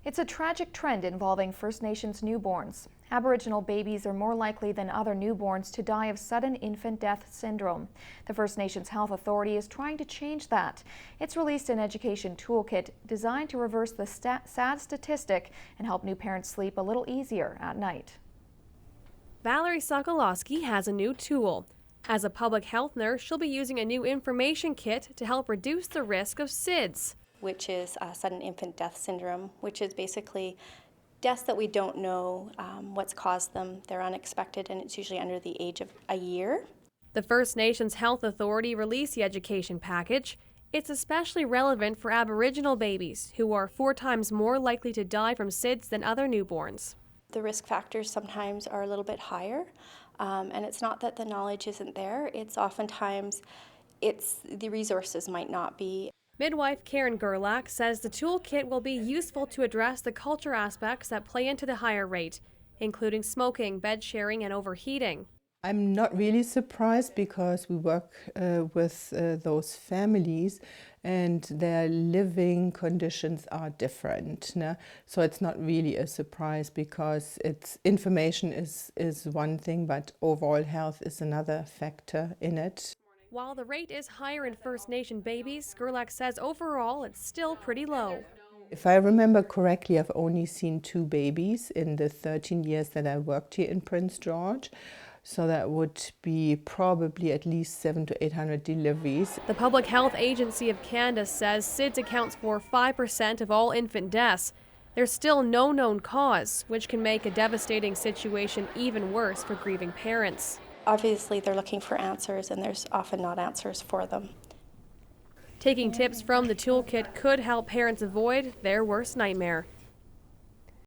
It's a tragic trend involving First Nations newborns. Aboriginal babies are more likely than other newborns to die of sudden infant death syndrome. The First Nations Health Authority is trying to change that. It's released an education toolkit designed to reverse the sad statistic and help new parents sleep a little easier at night. Valerie Sokolowski has a new tool. As a public health nurse, she'll be using a new information kit to help reduce the risk of SIDS, which is sudden infant death syndrome, which is basically deaths that we don't know what's caused them. They're unexpected, and it's usually under the age of a year. The First Nations Health Authority released the education package. It's especially relevant for Aboriginal babies, who are 4 times more likely to die from SIDS than other newborns. The risk factors sometimes are a little bit higher, and it's not that the knowledge isn't there. It's oftentimes the resources might not be. Midwife Karen Gerlach says the toolkit will be useful to address the culture aspects that play into the higher rate, including smoking, bed sharing, and overheating. I'm not really surprised because we work with those families and their living conditions are different. So it's not really a surprise because information is one thing, but overall health is another factor in it. While the rate is higher in First Nation babies, Gerlach says overall it's still pretty low. If I remember correctly, I've only seen 2 babies in the 13 years that I worked here in Prince George. So that would be probably at least 700 to 800 deliveries. The Public Health Agency of Canada says SIDS accounts for 5% of all infant deaths. There's still no known cause, which can make a devastating situation even worse for grieving parents. Obviously, they're looking for answers, and there's often not answers for them. Taking tips from the toolkit could help parents avoid their worst nightmare.